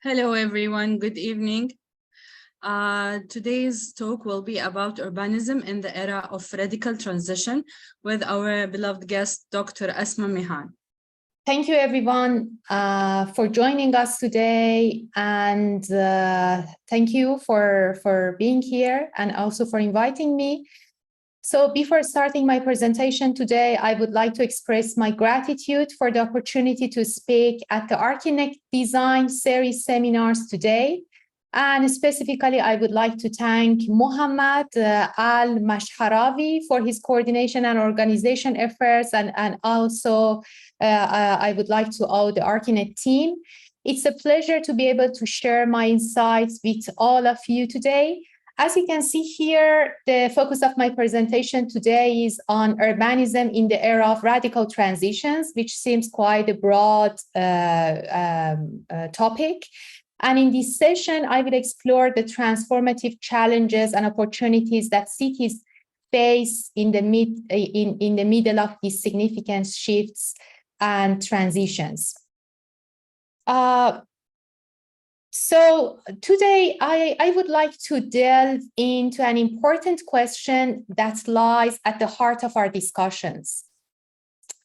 Hello, everyone. Good evening. Today's talk will be about urbanism in the era of radical transition with our beloved guest, Dr. Asma Mehan. Thank you, everyone, for joining us today. And thank you for being here and also for inviting me. So before starting my presentation today, I would like to express my gratitude for the opportunity to speak at the ArchiNet Design Series seminars today. And specifically, I would like to thank Mohammad Al-Mashharawi for his coordination and organization efforts, and also I would like to owe the ArchiNet team. It's a pleasure to be able to share my insights with all of you today. As you can see here, the focus of my presentation today is on urbanism in the era of radical transitions, which seems quite a broad topic. And in this session, I will explore the transformative challenges and opportunities that cities face in the middle of these significant shifts and transitions. So today, I would like to delve into an important question that lies at the heart of our discussions.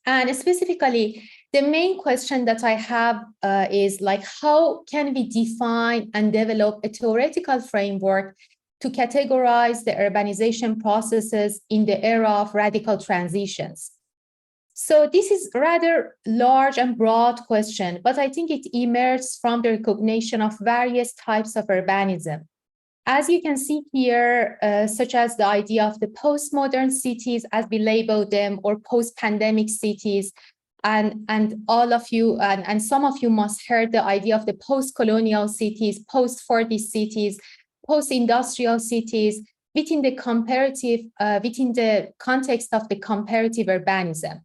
And specifically, the main question that I have is like, how can we define and develop a theoretical framework to categorize the urbanization processes in the era of radical transitions? So this is a rather large and broad question, but I think it emerges from the recognition of various types of urbanism. As you can see here, such as the idea of the postmodern cities, as we label them, or post-pandemic cities, and all of you, and some of you must heard the idea of the post-colonial cities, post-40 cities, post-industrial cities, within the context of the comparative urbanism.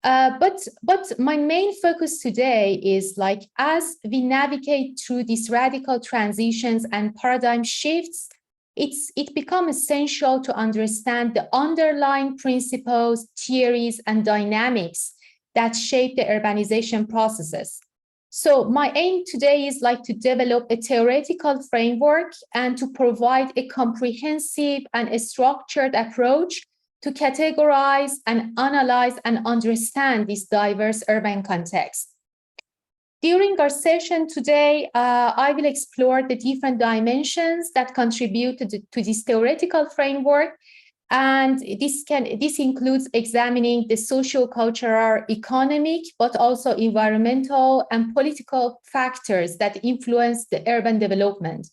But my main focus today is like, as we navigate through these radical transitions and paradigm shifts, it becomes essential to understand the underlying principles, theories, and dynamics that shape the urbanization processes. So my aim today is like to develop a theoretical framework and to provide a comprehensive and a structured approach to categorize and analyze and understand this diverse urban context. During our session today, I will explore the different dimensions that contribute to this theoretical framework. And this includes examining the socio-cultural, economic, but also environmental and political factors that influence the urban development.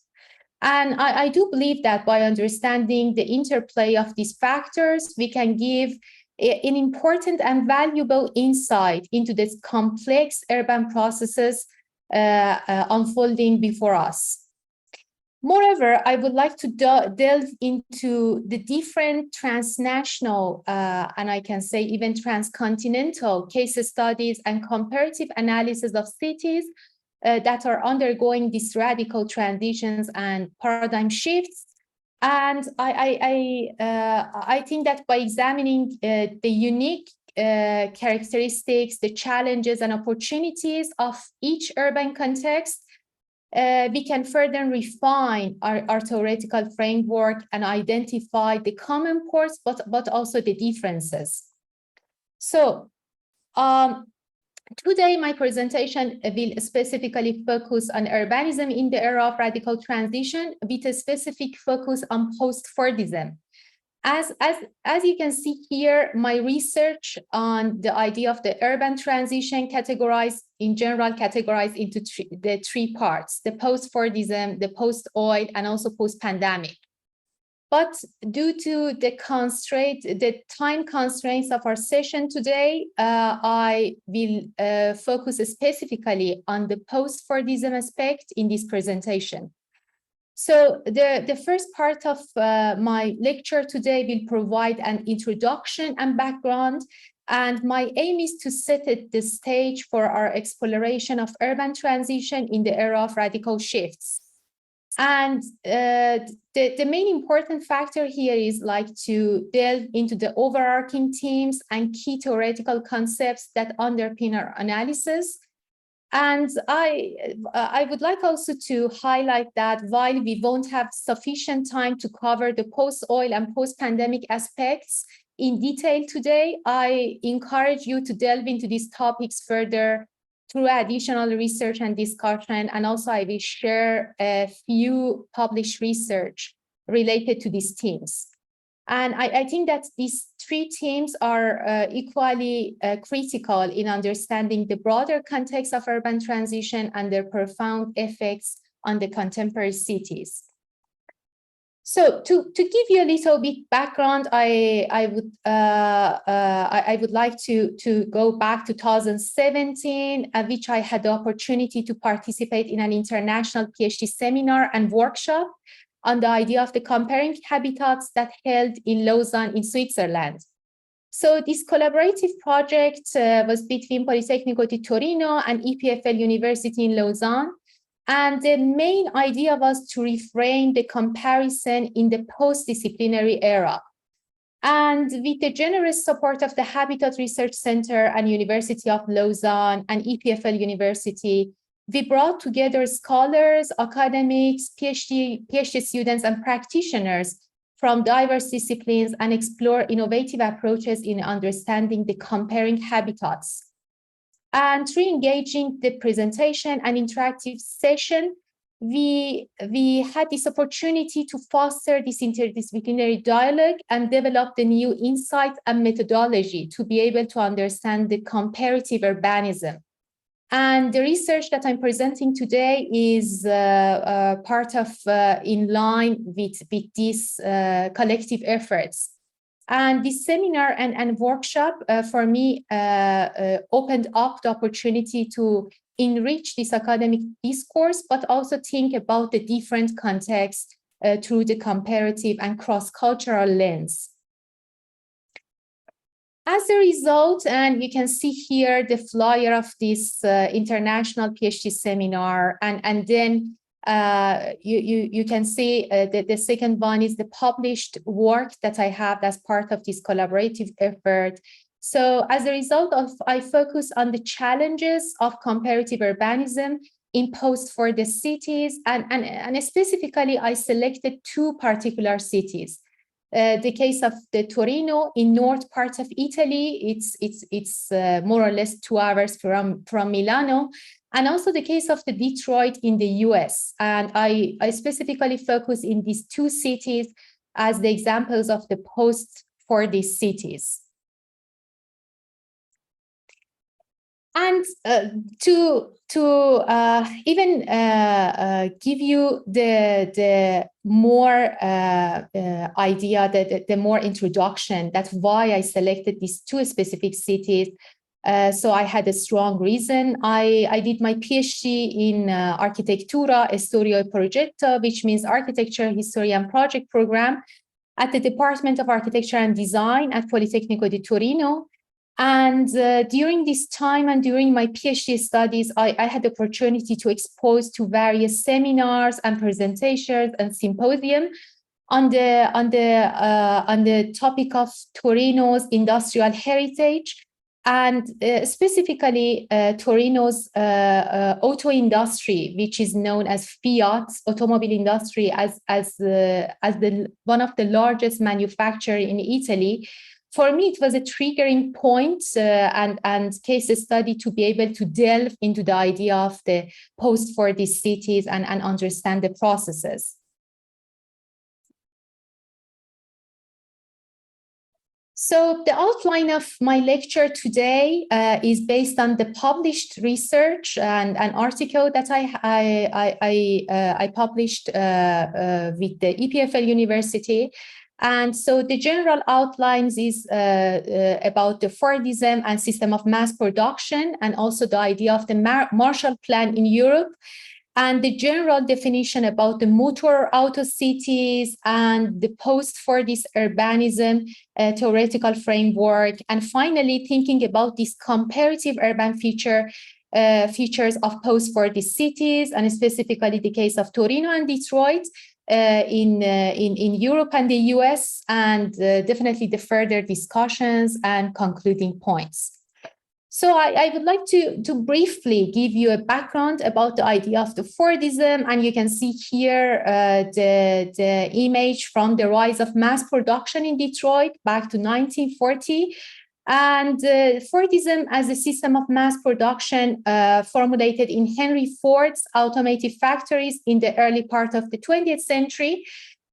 And I do believe that by understanding the interplay of these factors, we can give an important and valuable insight into this complex urban processes unfolding before us. Moreover, I would like to delve into the different transnational, and I can say even transcontinental case studies and comparative analysis of cities that are undergoing these radical transitions and paradigm shifts. And I think that by examining the unique characteristics, the challenges and opportunities of each urban context, we can further refine our theoretical framework and identify the common parts, but also the differences. So, today, my presentation will specifically focus on urbanism in the era of radical transition with a specific focus on post-Fordism. As you can see here, my research on the idea of the urban transition categorized into the three parts: the post-Fordism, the post-oil, and also post-pandemic. But due to the time constraints of our session today, I will focus specifically on the post-Fordism aspect in this presentation. So the first part of my lecture today will provide an introduction and background, and my aim is to set the stage for our exploration of urban transition in the era of radical shifts. And the main important factor here is like to delve into the overarching themes and key theoretical concepts that underpin our analysis. And I would like also to highlight that while we won't have sufficient time to cover the post-oil and post-pandemic aspects in detail today, I encourage you to delve into these topics further through additional research and discussion. And also I will share a few published research related to these themes. And I think that these three themes are equally critical in understanding the broader context of urban transition and their profound effects on the contemporary cities. So to give you a little bit background, I would like to go back to 2017, at which I had the opportunity to participate in an international PhD seminar and workshop on the idea of the comparing habitats that held in Lausanne in Switzerland. So this collaborative project was between Politecnico di Torino and EPFL University in Lausanne. And the main idea was to reframe the comparison in the post-disciplinary era. And with the generous support of the Habitat Research Center and University of Lausanne and EPFL University, we brought together scholars, academics, PhD students, and practitioners from diverse disciplines and explore innovative approaches in understanding the comparing habitats. And through engaging the presentation and interactive session, we had this opportunity to foster this interdisciplinary dialogue and develop the new insights and methodology to be able to understand the comparative urbanism. And the research that I'm presenting today is part of, in line with these collective efforts. And this seminar and workshop for me opened up the opportunity to enrich this academic discourse, but also think about the different contexts through the comparative and cross-cultural lens. As a result, and you can see here the flyer of this international PhD seminar, and then you can see that the second one is the published work that I have as part of this collaborative effort. So as a result of, I focus on the challenges of comparative urbanism imposed for the cities, and specifically I selected two particular cities. The case of the Torino in north part of Italy, it's more or less 2 hours from Milano, and also the case of the Detroit in the US. And I specifically focus in these two cities as the examples of the posts for these cities. And to even give you the more idea, the more introduction, that's why I selected these two specific cities. So I had a strong reason. I did my PhD in Architettura e Storia e Progetto, which means Architecture, History, and Project program at the Department of Architecture and Design at Politecnico di Torino. And during this time and during my PhD studies, I had the opportunity to expose to various seminars and presentations and symposium on the topic of Torino's industrial heritage, and specifically Torino's auto industry, which is known as Fiat's automobile industry, as one of the largest manufacturers in Italy. For me, it was a triggering point and case study to be able to delve into the idea of the post for these cities and understand the processes. So the outline of my lecture today is based on the published research and an article that I published with the EPFL University. And so the general outlines is about the Fordism and system of mass production, and also the idea of the Marshall Plan in Europe, and the general definition about the motor auto cities and the post-Fordist urbanism theoretical framework, and finally thinking about these comparative urban features of post-Fordist cities, and specifically the case of Torino and Detroit, in Europe and the US, and definitely the further discussions and concluding points. So I would like to briefly give you a background about the idea of the Fordism, and you can see here the image from the rise of mass production in Detroit back to 1940. And Fordism as a system of mass production formulated in Henry Ford's automotive factories in the early part of the 20th century.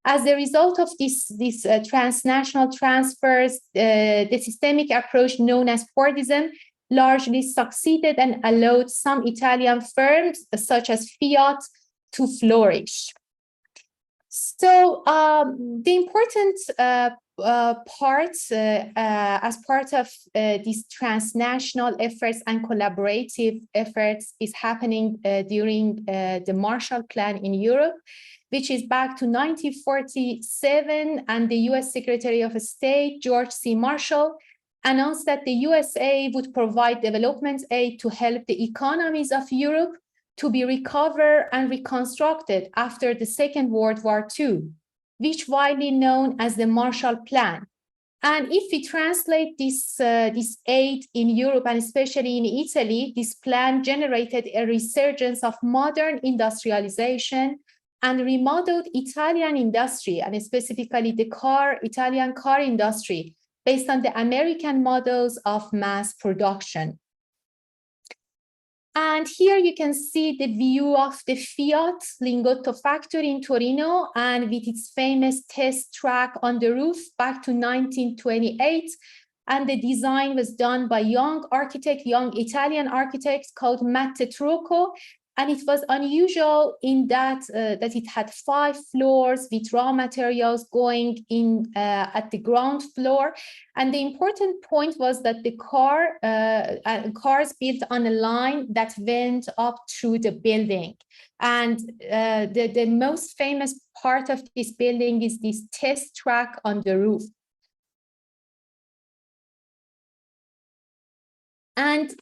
As a result of these transnational transfers, the systemic approach known as Fordism largely succeeded and allowed some Italian firms, such as Fiat, to flourish. So the important parts as part of these transnational efforts and collaborative efforts is happening during the Marshall Plan in Europe, which is back to 1947, and the US Secretary of State, George C. Marshall, announced that the USA would provide development aid to help the economies of Europe to be recovered and reconstructed after the Second World War II, which widely known as the Marshall Plan. And if we translate this aid in Europe, and especially in Italy, this plan generated a resurgence of modern industrialization and remodeled Italian industry, and specifically the Italian car industry, based on the American models of mass production. And here you can see the view of the Fiat Lingotto factory in Torino, and with its famous test track on the roof back to 1928. And the design was done by young Italian architect called Matte Trucco. And it was unusual in that it had 5 floors with raw materials going in at the ground floor. And the important point was that the cars built on a line that went up through the building. And the most famous part of this building is this test track on the roof. And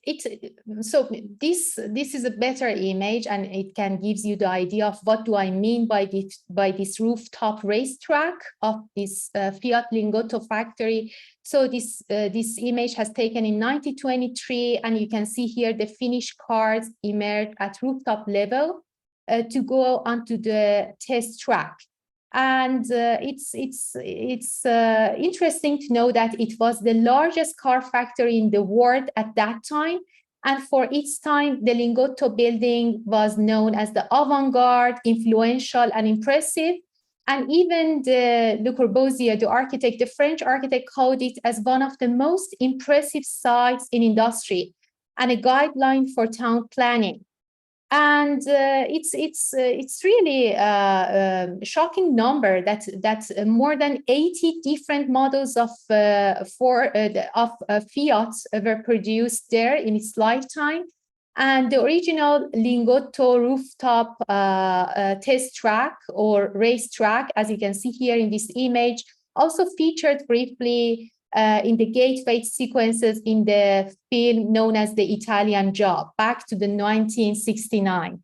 so this is a better image, and it can gives you the idea of what do I mean by this rooftop racetrack of this Fiat Lingotto factory. So this image has taken in 1923, and you can see here the finished cars emerged at rooftop level to go onto the test track. And it's interesting to know that it was the largest car factory in the world at that time. And for its time, the Lingotto building was known as the avant-garde, influential, and impressive. And even Le Corbusier, the architect, the French architect, called it as one of the most impressive sites in industry and a guideline for town planning. And it's really a shocking number that more than 80 different models of Fiat were produced there in its lifetime. And the original Lingotto rooftop test track or race track, as you can see here in this image, also featured briefly in the gateway sequences in the film known as The Italian Job, back to the 1969.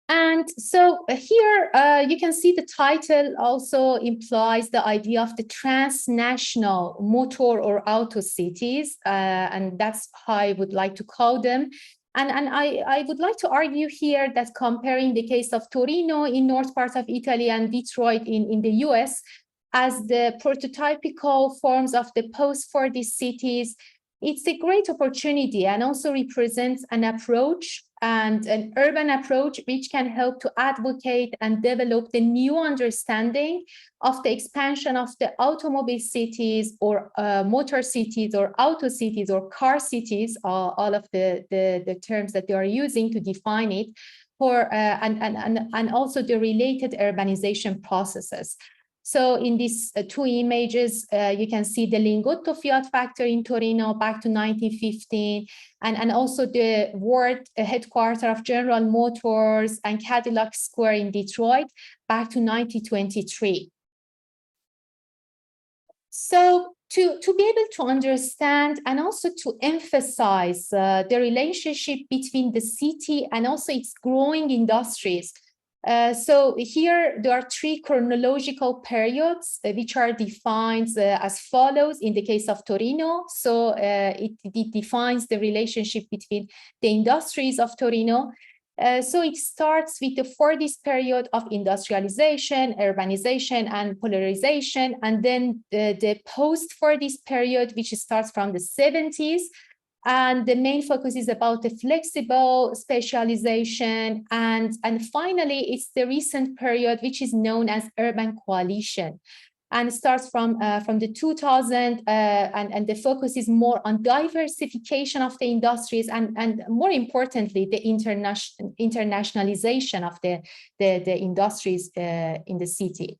And so here you can see the title also implies the idea of the transnational motor or auto cities, and that's how I would like to call them. And I would like to argue here that comparing the case of Torino in north part of Italy and Detroit in the US, as the prototypical forms of the post-Fordist cities, it's a great opportunity and also represents an approach and an urban approach which can help to advocate and develop the new understanding of the expansion of the automobile cities or motor cities or auto cities or car cities, all of the terms that they are using to define it, for and also the related urbanization processes. So in these 2 images, you can see the Lingotto Fiat factory in Torino back to 1915, and also the world headquarters of General Motors and Cadillac Square in Detroit back to 1923. So to be able to understand and also to emphasize the relationship between the city and also its growing industries, So here there are three chronological periods which are defined as follows in the case of Torino. So it defines the relationship between the industries of Torino. So it starts with the 40s period of industrialization, urbanization, and polarization, and then the post-40s period, which starts from the 70s. And the main focus is about the flexible specialization. And finally, it's the recent period, which is known as urban coalition. And it starts from the 2000, and the focus is more on diversification of the industries and more importantly, the internationalization of the industries in the city.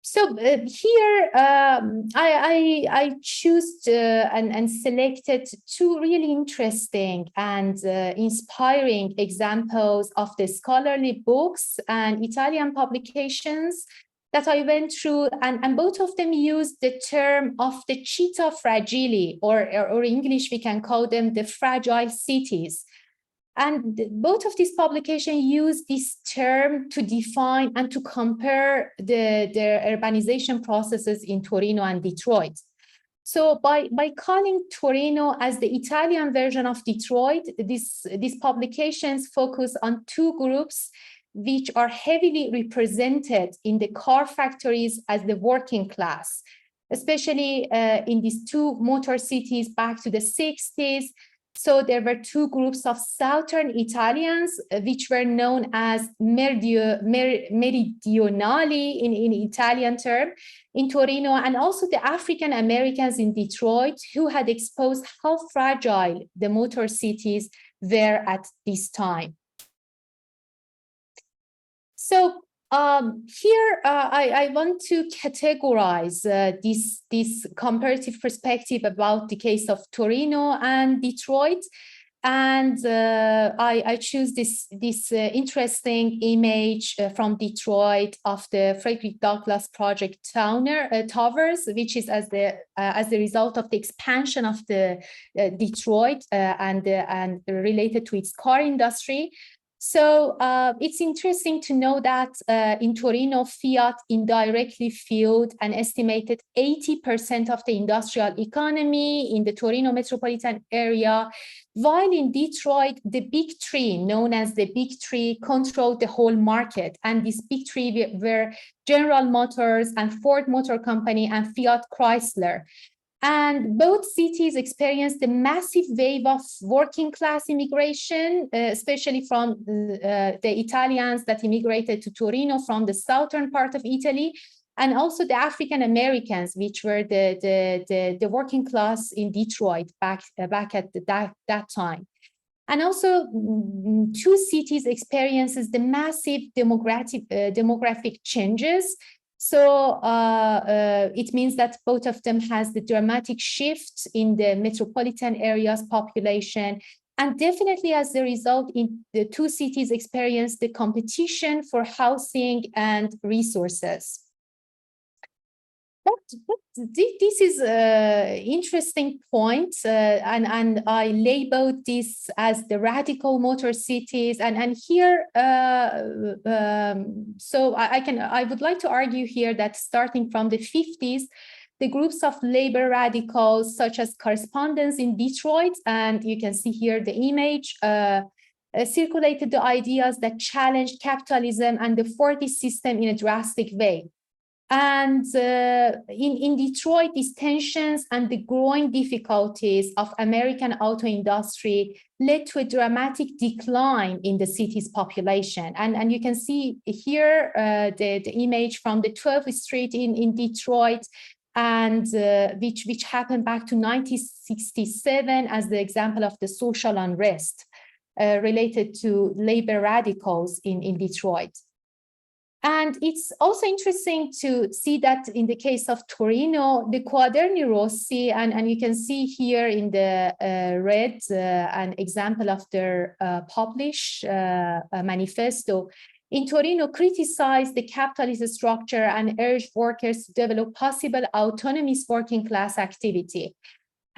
So here I choose and selected two really interesting and inspiring examples of the scholarly books and Italian publications that I went through, and both of them use the term of the città fragili, or English we can call them the fragile cities. And both of these publications use this term to define and to compare the urbanization processes in Torino and Detroit. So by calling Torino as the Italian version of Detroit, these publications focus on two groups which are heavily represented in the car factories as the working class, especially in these two motor cities back to the 60s. So there were two groups of Southern Italians, which were known as meridionali in Italian term in Torino, and also the African Americans in Detroit, who had exposed how fragile the motor cities were at this time. So here I want to categorize this comparative perspective about the case of Torino and Detroit, and I choose this interesting image from Detroit of the Frederick Douglass Project Towers, which is as the result of the expansion of the Detroit and related to its car industry. So it's interesting to know that in Torino, Fiat indirectly fueled an estimated 80% of the industrial economy in the Torino metropolitan area, while in Detroit, the big three, known as the big three, controlled the whole market. And these big three were General Motors and Ford Motor Company and Fiat Chrysler. And both cities experienced a massive wave of working class immigration, especially from the Italians that immigrated to Torino from the southern part of Italy, and also the African Americans, which were the working class in Detroit back at that time. And also, two cities experiences the massive demographic changes. So it means that both of them has the dramatic shift in the metropolitan area's population. And definitely as a result, in the two cities experience the competition for housing and resources. This is an interesting point, and I labeled this as the radical motor cities. And here, so I would like to argue here that starting from the 50s, the groups of labor radicals, such as Correspondence in Detroit, and you can see here the image, circulated the ideas that challenged capitalism and the 40s system in a drastic way. And in Detroit, these tensions and the growing difficulties of American auto industry led to a dramatic decline in the city's population. And you can see here the image from the 12th Street in Detroit, and which happened back to 1967 as the example of the social unrest related to labor radicals in Detroit. And it's also interesting to see that in the case of Torino, the Quaderni Rossi, and you can see here in the red an example of their published manifesto, in Torino criticized the capitalist structure and urged workers to develop possible autonomous working class activity.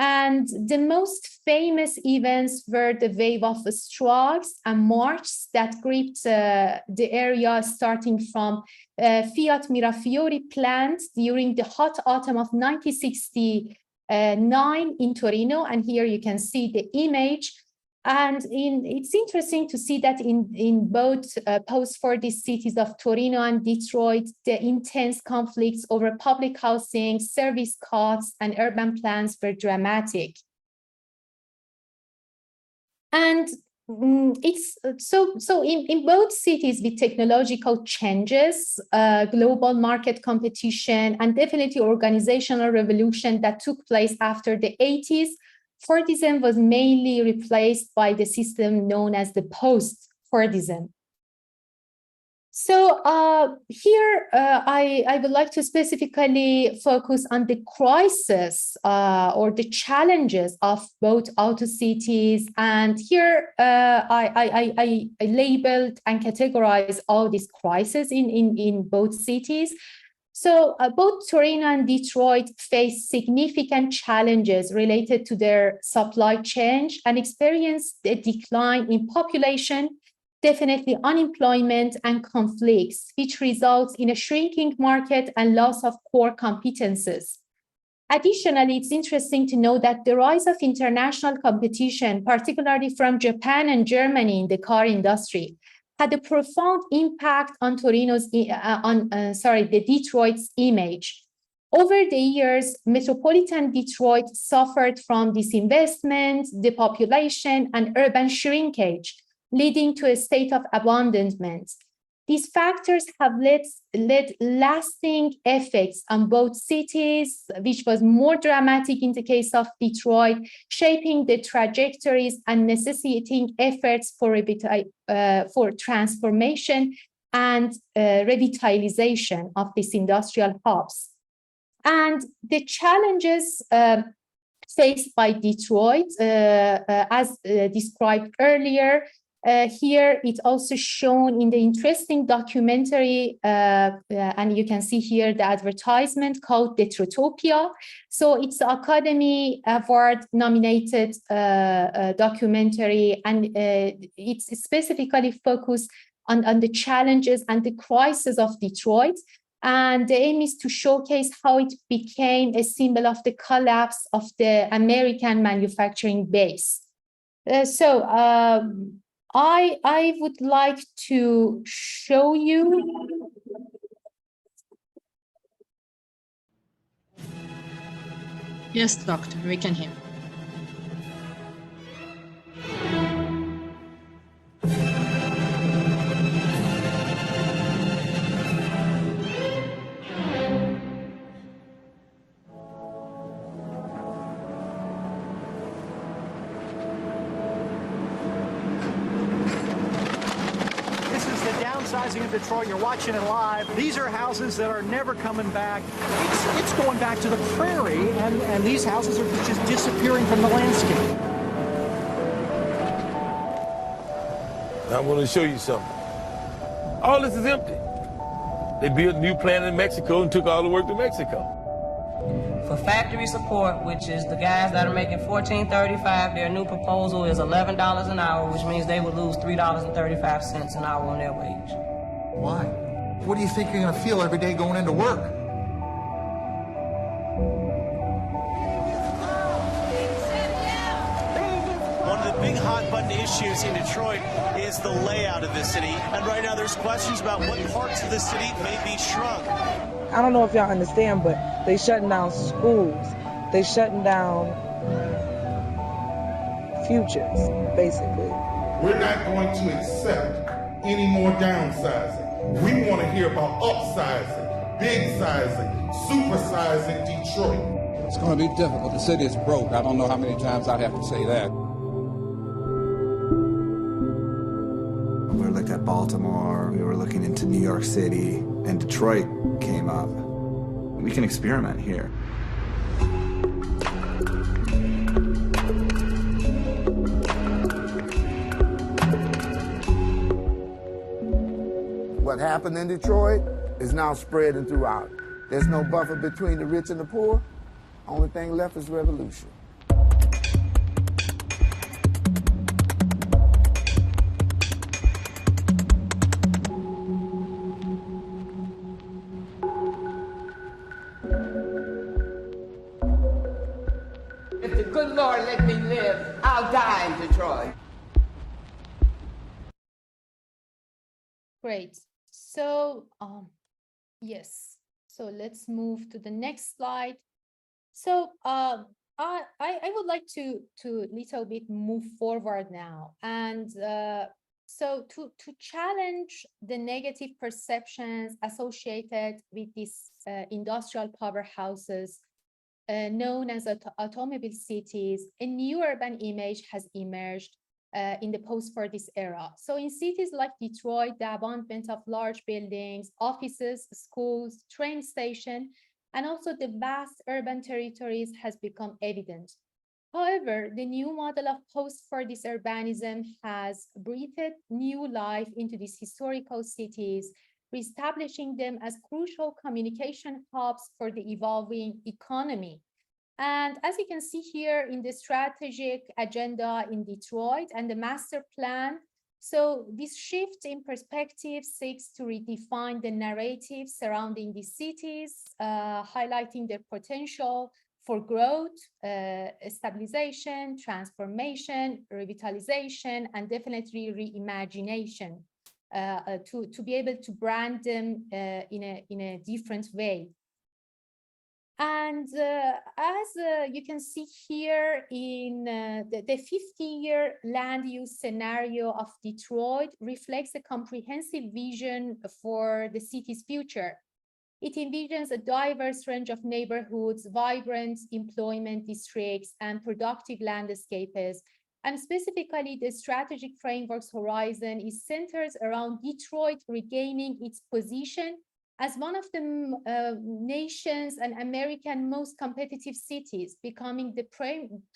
And the most famous events were the wave of strikes and marches that gripped the area starting from Fiat Mirafiori plant during the hot autumn of 1969 in Torino. And here you can see the image. And it's interesting to see that in both post-war cities of Torino and Detroit, the intense conflicts over public housing, service cuts, and urban plans were dramatic. And it's so in both cities with technological changes, global market competition, and definitely organizational revolution that took place after the 80s, Fordism was mainly replaced by the system known as the post-Fordism. So here I would like to specifically focus on the crisis or the challenges of both auto cities. And here I labeled and categorized all these crises in both cities. So both Torino and Detroit face significant challenges related to their supply chain and experience a decline in population, definitely unemployment and conflicts, which results in a shrinking market and loss of core competences. Additionally, it's interesting to know that the rise of international competition, particularly from Japan and Germany in the car industry, had a profound impact on the Detroit's image. Over the years, metropolitan Detroit suffered from disinvestment, depopulation, and urban shrinkage, leading to a state of abandonment. These factors have led lasting effects on both cities, which was more dramatic in the case of Detroit, shaping the trajectories and necessitating efforts for transformation and revitalization of these industrial hubs. And the challenges faced by Detroit, as described earlier, here it's also shown in the interesting documentary, and you can see here the advertisement called Detroitopia. So it's the Academy Award nominated documentary, and it's specifically focused on the challenges and the crisis of Detroit. And the aim is to showcase how it became a symbol of the collapse of the American manufacturing base. I would like to show you. Yes, doctor, we can hear. Of Detroit, you're watching it live. These are houses that are never coming back. It's going back to the prairie, and these houses are just disappearing from the landscape. I want to show you something. All this is empty. They built a new plant in Mexico and took all the work to Mexico. For factory support, which is the guys that are making $14.35, their new proposal is $11 an hour, which means they would lose $3.35 an hour on their wage. Why? What do you think you're going to feel every day going into work? One of the big hot-button issues in Detroit is the layout of the city. And right now there's questions about what parts of the city may be shrunk. I don't know if y'all understand, but they shutting down schools. They shutting down futures, basically. We're not going to accept any more downsizing. We want to hear about upsizing, big sizing, supersizing Detroit. It's going to be difficult. The city is broke. I don't know how many times I'd have to say that. We looked at Baltimore, we were looking into New York City, and Detroit came up. We can experiment here. What happened in Detroit is now spreading throughout. There's no buffer between the rich and the poor. Only thing left is revolution. If the good Lord let me live, I'll die in Detroit. Great. So, yes. So let's move to the next slide. So I would like to little bit move forward now, and so to challenge the negative perceptions associated with these industrial powerhouses known as automobile cities, a new urban image has emerged in the post-Fordist era. So in cities like Detroit, the abandonment of large buildings, offices, schools, train station, and also the vast urban territories has become evident. However, the new model of post-Fordist urbanism has breathed new life into these historical cities, reestablishing them as crucial communication hubs for the evolving economy. And as you can see here in the strategic agenda in Detroit and the master plan, so this shift in perspective seeks to redefine the narrative surrounding these cities, highlighting their potential for growth, stabilization, transformation, revitalization, and definitely reimagination to be able to brand them in a different way. And as you can see here in the 50-year land use scenario of Detroit reflects a comprehensive vision for the city's future. It envisions a diverse range of neighborhoods, vibrant employment districts, and productive landscapes. And specifically, the strategic framework's horizon is centered around Detroit regaining its position as one of the nation's and American most competitive cities, becoming the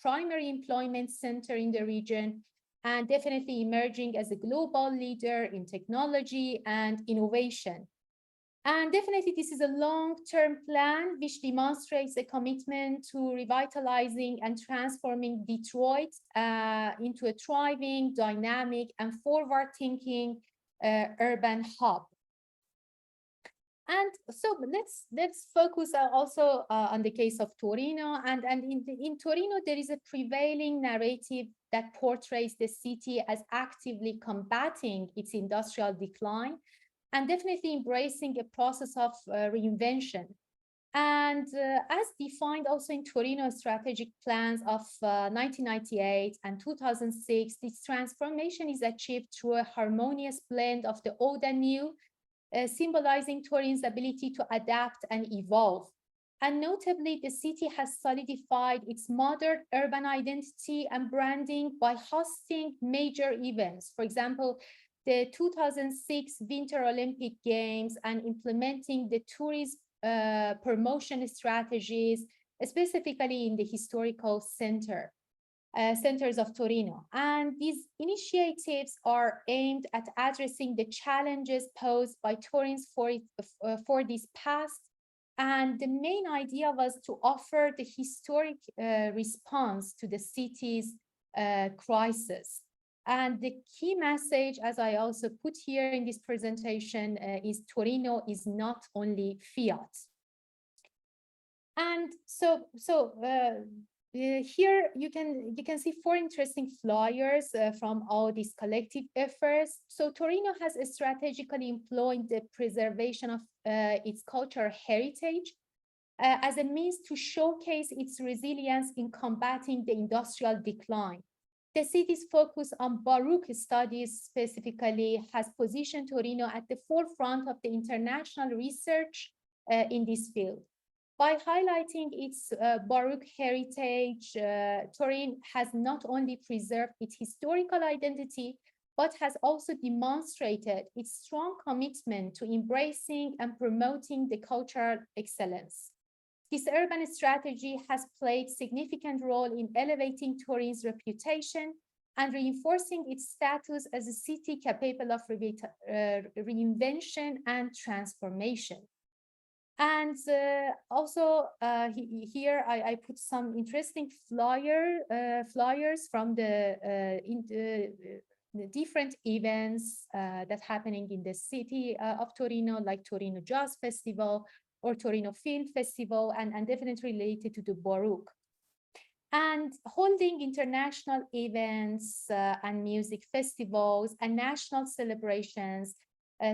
primary employment center in the region, and definitely emerging as a global leader in technology and innovation. And definitely this is a long-term plan which demonstrates a commitment to revitalizing and transforming Detroit into a thriving, dynamic, and forward-thinking urban hub. And so let's focus also on the case of Torino. And in Torino, there is a prevailing narrative that portrays the city as actively combating its industrial decline and definitely embracing a process of reinvention. And as defined also in Torino strategic plans of 1998 and 2006, this transformation is achieved through a harmonious blend of the old and new, symbolizing Torino's ability to adapt and evolve. And notably, the city has solidified its modern urban identity and branding by hosting major events. For example, the 2006 Winter Olympic Games and implementing the tourism promotion strategies, specifically in the historical centers of Torino. And these initiatives are aimed at addressing the challenges posed by Torino's for this past. And the main idea was to offer the historic response to the city's crisis. And the key message, as I also put here in this presentation, is Torino is not only Fiat. And so here you can see 4 interesting flyers from all these collective efforts. So Torino has strategically employed the preservation of its cultural heritage as a means to showcase its resilience in combating the industrial decline. The city's focus on Baroque studies specifically has positioned Torino at the forefront of the international research in this field. By highlighting its Baroque heritage, Torino has not only preserved its historical identity, but has also demonstrated its strong commitment to embracing and promoting the cultural excellence. This urban strategy has played a significant role in elevating Torino's reputation and reinforcing its status as a city capable of reinvention and transformation. And also here I put some interesting flyers from the different events that's happening in the city of Torino, like Torino Jazz Festival or Torino Film Festival, and definitely related to the Baroque. and holding international events and music festivals and national celebrations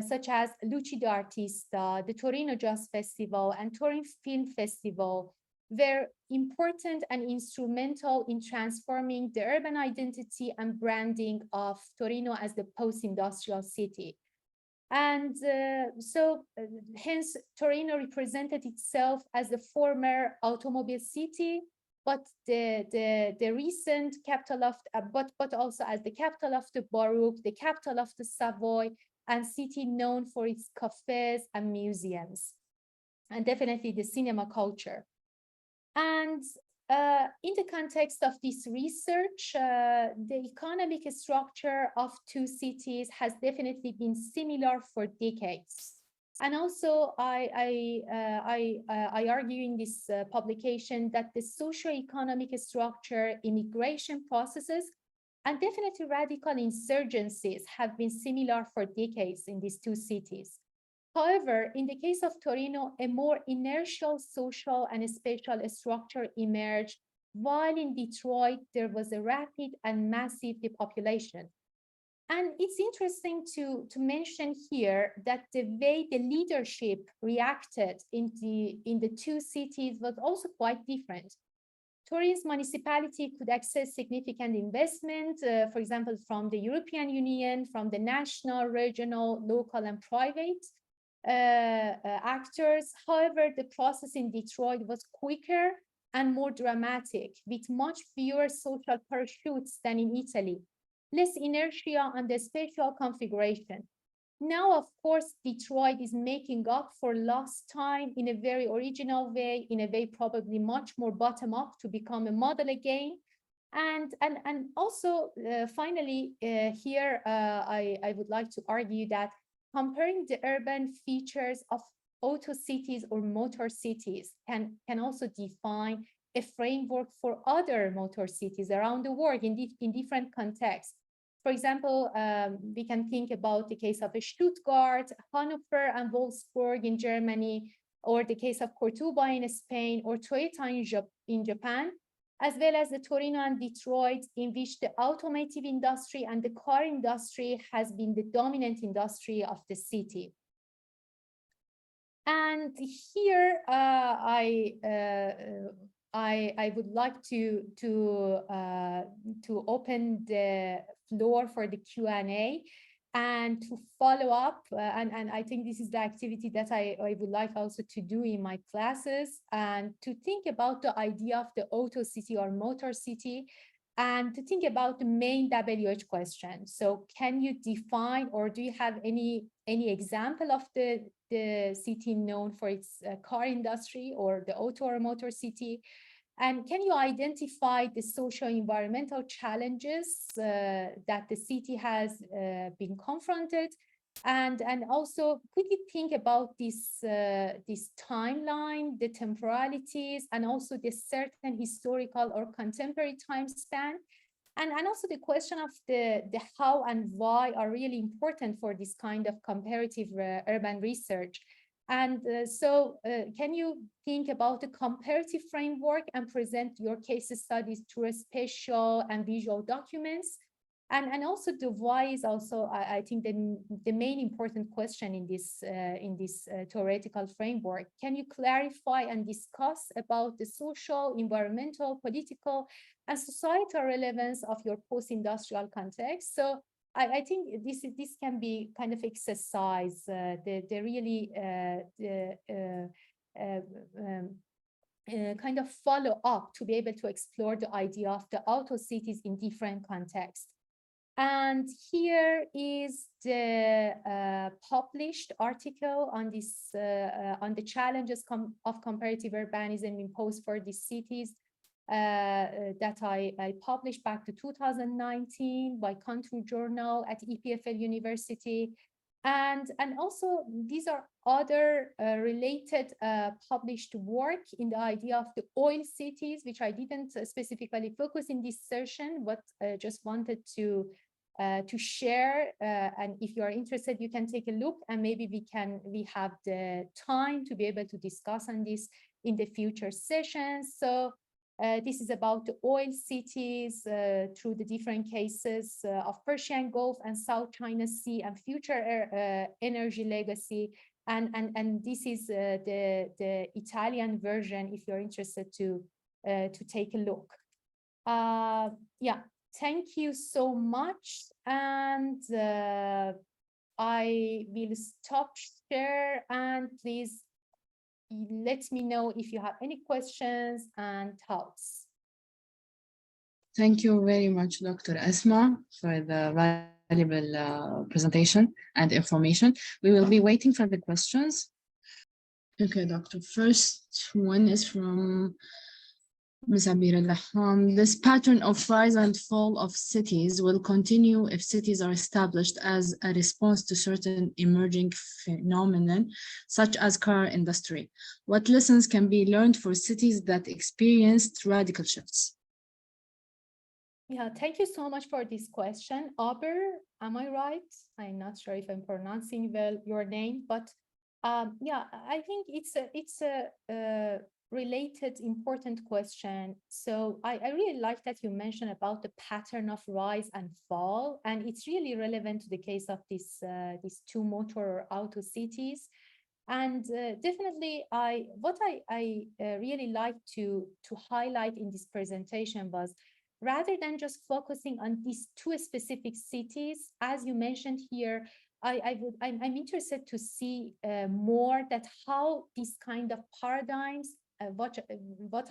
such as Luci d'Artista, the Torino Jazz Festival, and Torino Film Festival were important and instrumental in transforming the urban identity and branding of Torino as the post-industrial city. And hence, Torino represented itself as the former automobile city, but the recent capital of, but also as the capital of the Baroque, the capital of the Savoy, and city known for its cafes and museums, and definitely the cinema culture. And in the context of this research, the economic structure of two cities has definitely been similar for decades. And also, I argue in this publication that the socio-economic structure, immigration processes, and definitely radical insurgencies have been similar for decades in these two cities. However, in the case of Torino, a more inertial social and spatial structure emerged, while in Detroit, there was a rapid and massive depopulation. And it's interesting to mention here that the way the leadership reacted in the two cities was also quite different. Torino's municipality could access significant investment, for example, from the European Union, from the national, regional, local, and private actors. However, the process in Detroit was quicker and more dramatic, with much fewer social parachutes than in Italy, less inertia on the spatial configuration. Now, of course, Detroit is making up for lost time in a very original way, in a way probably much more bottom-up to become a model again. And also, finally, here, I would like to argue that comparing the urban features of auto cities or motor cities can also define a framework for other motor cities around the world in different contexts. For example, we can think about the case of Stuttgart, Hanover, and Wolfsburg in Germany, or the case of Cordoba in Spain, or Toyota in Japan, as well as the Torino and Detroit, in which the automotive industry and the car industry has been the dominant industry of the city. And here, I would like to open the floor for the Q&A and to follow up. And I think this is the activity that I would like also to do in my classes, and to think about the idea of the auto city or motor city, and to think about the main WH question. So can you define, or do you have any example of the city known for its car industry, or the auto or motor city? And can you identify the socio-environmental challenges that the city has been confronted? And also, could you think about this timeline, the temporalities, and also the certain historical or contemporary time span? And also the question of the how and why are really important for this kind of comparative urban research. And so can you think about the comparative framework and present your case studies through spatial and visual documents? And also the why is also, I think, the main important question in this theoretical framework. Can you clarify and discuss about the social, environmental, political, and societal relevance of your post-industrial context? So I think this can be kind of exercise, the really kind of follow up to be able to explore the idea of the auto cities in different contexts. And here is the published article on this on the challenges of comparative urbanism imposed for these cities that I published back to 2019 by Contour Journal at EPFL University. And also these are other related published work in the idea of the oil cities, which I didn't specifically focus in this session, but just wanted to share. And if you are interested, you can take a look, and maybe we have the time to be able to discuss on this in the future sessions. So This is about the oil cities through the different cases of Persian Gulf and South China Sea and future energy legacy. And this is the Italian version, if you're interested to take a look. Yeah, thank you so much. And I will stop share, and please let me know if you have any questions and thoughts. Thank you very much, Dr. Asma, for the valuable presentation and information. We will be waiting for the questions. Okay, Doctor. First one is from Ms. Abirullah. This pattern of rise and fall of cities will continue if cities are established as a response to certain emerging phenomenon, such as car industry. What lessons can be learned for cities that experienced radical shifts? Yeah, thank you so much for this question. Aber, am I right? I'm not sure if I'm pronouncing well your name, but yeah, I think it's a related important question. So I really like that you mentioned about the pattern of rise and fall, and it's really relevant to the case of these two motor auto cities. And definitely, what I really like to highlight in this presentation was, rather than just focusing on these two specific cities, as you mentioned here, I'm interested to see more that how these kind of paradigms, what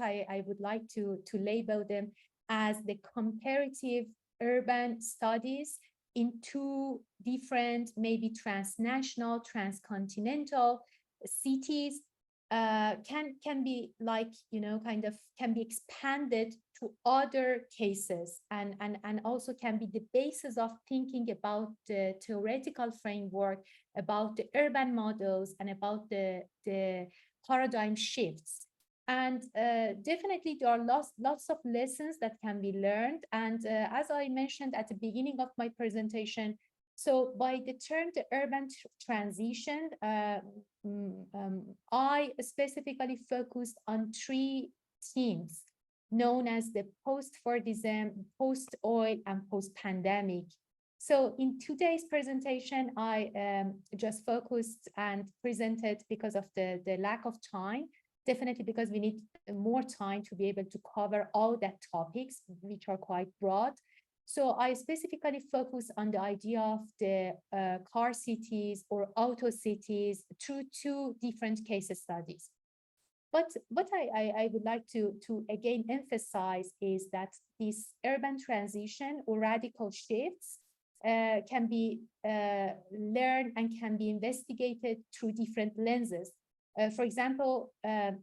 I would like to label them as the comparative urban studies in two different, maybe transnational, transcontinental cities, can be like, you know, kind of can be expanded to other cases, and also can be the basis of thinking about the theoretical framework, about the urban models, and about the paradigm shifts. And definitely there are lots of lessons that can be learned. And as I mentioned at the beginning of my presentation, so by the term the urban transition, I specifically focused on three themes known as the post-Fordism, post-oil, and post-pandemic. So in today's presentation, I just focused and presented because of the lack of time, definitely because we need more time to be able to cover all that topics, which are quite broad. So I specifically focus on the idea of the car cities or auto cities through two different case studies. But what I would like to again emphasize is that this urban transition or radical shifts can be learned and can be investigated through different lenses. For example, I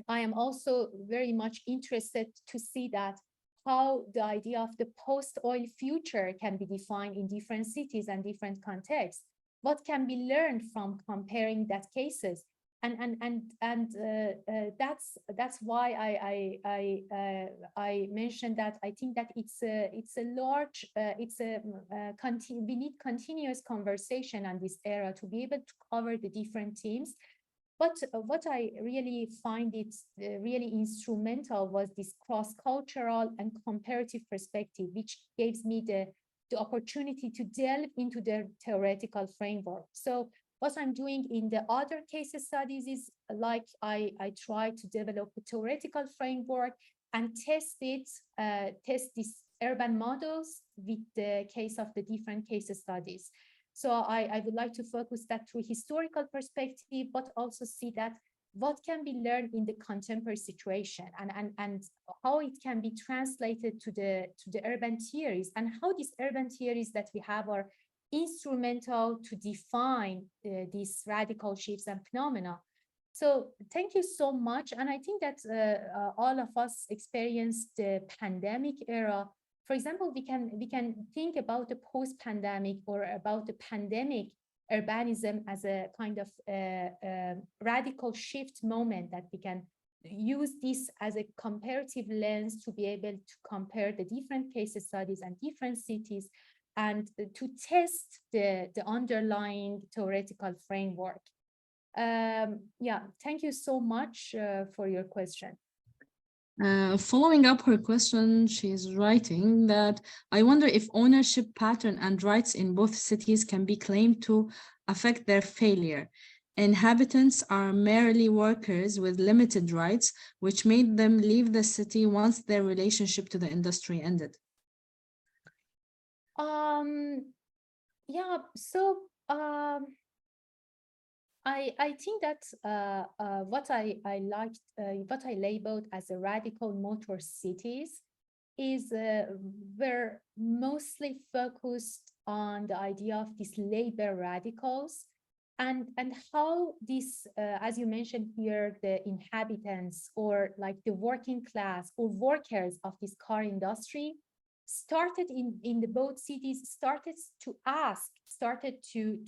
am also very much interested to see that how the idea of the post-oil future can be defined in different cities and different contexts. What can be learned from comparing that cases? And that's why I mentioned that I think that it's a large we need continuous conversation on this era to be able to cover the different themes. But what I really find it really instrumental was this cross-cultural and comparative perspective, which gives me the opportunity to delve into the theoretical framework. So what I'm doing in the other case studies is like I try to develop a theoretical framework and test these urban models with the case of the different case studies. So I would like to focus that through historical perspective, but also see that what can be learned in the contemporary situation, and how it can be translated to the urban theories, and how these urban theories that we have are instrumental to define these radical shifts and phenomena. So thank you so much. And I think that all of us experienced the pandemic era. For example, we can think about the post-pandemic or about the pandemic urbanism as a kind of radical shift moment, that we can use this as a comparative lens to be able to compare the different case studies and different cities, and to test the underlying theoretical framework. Yeah, thank you so much for your question. Following up her question, she's writing that I wonder if ownership pattern and rights in both cities can be claimed to affect their failure. Inhabitants are merely workers with limited rights, which made them leave the city once their relationship to the industry ended. Yeah, so I think that what I liked, what I labeled as a radical motor cities is were mostly focused on the idea of these labor radicals and how this, as you mentioned here, the inhabitants or like the working class or workers of this car industry started in the both cities, started to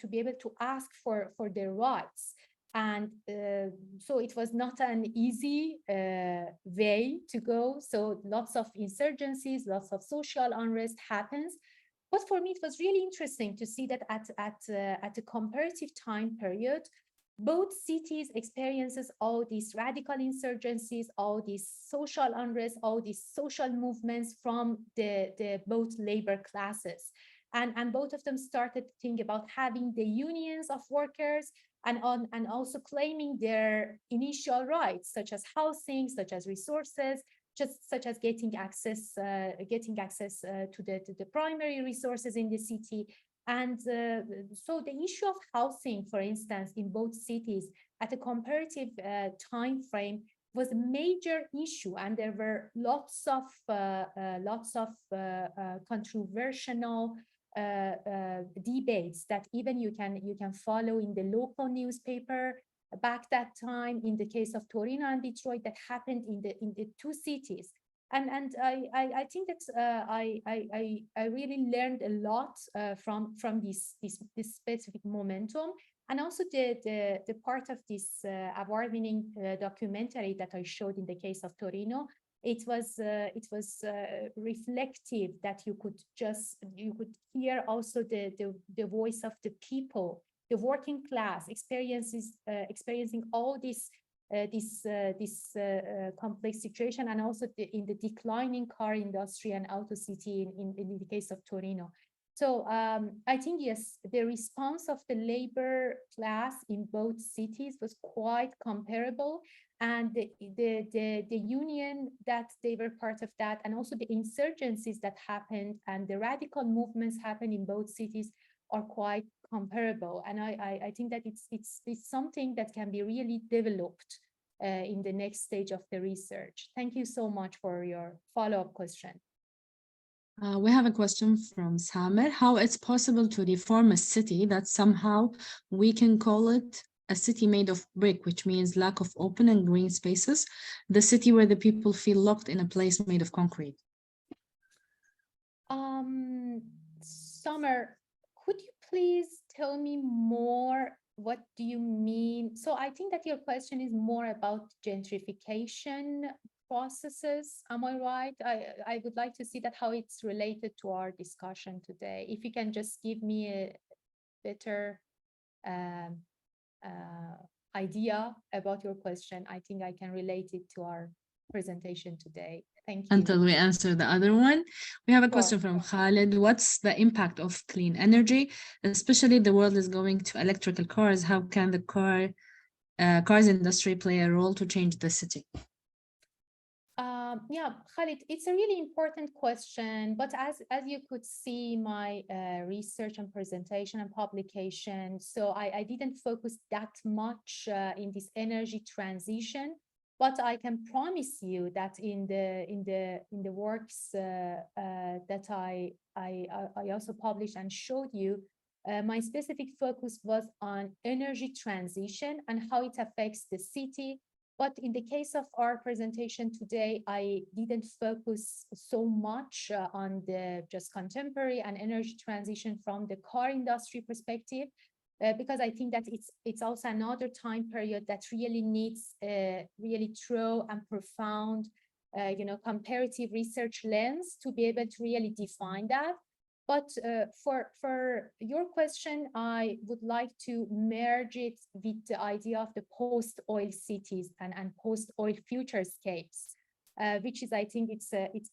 be able to ask for their rights. And so it was not an easy way to go. So lots of insurgencies, lots of social unrest happens. But for me, it was really interesting to see that at a comparative time period, both cities experiences all these radical insurgencies, all these social unrest, all these social movements from the both labor classes. And both of them started to think about having the unions of workers and also claiming their initial rights, such as housing, such as resources, just such as getting access to the primary resources in the city. And so the issue of housing, for instance, in both cities at a comparative time frame was a major issue, and there were lots of controversial debates that even you can follow in the local newspaper back that time, in the case of Torino and Detroit, that happened in the two cities. And I think that I really learned a lot from this specific momentum, and also the part of this award-winning documentary that I showed in the case of Torino. It was reflective that you could hear also the voice of the people, the working class experiencing all this complex situation, and also in the declining car industry and auto city in the case of Torino. So I think, yes, the response of the labor class in both cities was quite comparable, and the union that they were part of that, and also the insurgencies that happened and the radical movements happened in both cities are quite comparable. And I think that it's something that can be really developed in the next stage of the research. Thank you so much for your follow-up question. We have a question from Samer. How it's possible to reform a city that somehow we can call it a city made of brick, which means lack of open and green spaces, the city where the people feel locked in a place made of concrete? Samer, could you please tell me more? What do you mean? So I think that your question is more about gentrification processes. Am I right? I would like to see that how it's related to our discussion today. If you can just give me a better idea about your question, I think I can relate it to our presentation today. Thank you. Until we answer the other one, we have a question from Khalid. What's the impact of clean energy, especially the world is going to electrical cars? How can the cars industry play a role to change the city? Yeah, Khalid, it's a really important question, but as you could see my research and presentation and publication, so I didn't focus that much in this energy transition, but I can promise you that in the works that I also published and showed you, my specific focus was on energy transition and how it affects the city. But in the case of our presentation today, I didn't focus so much on the just contemporary and energy transition from the car industry perspective, because I think that it's also another time period that really needs a really thorough and profound, comparative research lens to be able to really define that. But for your question, I would like to merge it with the idea of the post-oil cities and post-oil futurescapes. which is, I think it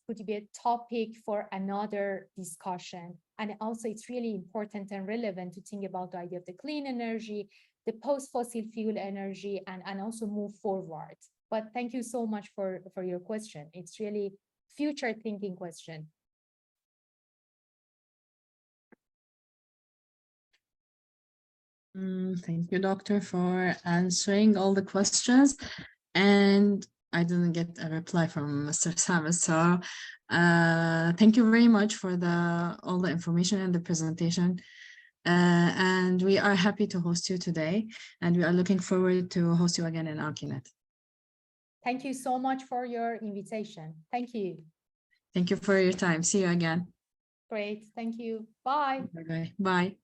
could be a topic for another discussion. And also it's really important and relevant to think about the idea of the clean energy, the post-fossil fuel energy, and also move forward. But thank you so much for your question. It's really future thinking question. Thank you, Doctor, for answering all the questions. And I didn't get a reply from Mr. Samus, so thank you very much for all the information and the presentation. And we are happy to host you today, and we are looking forward to host you again in ArchiNet. Thank you so much for your invitation. Thank you. Thank you for your time. See you again. Great. Thank you. Bye. Bye. Bye.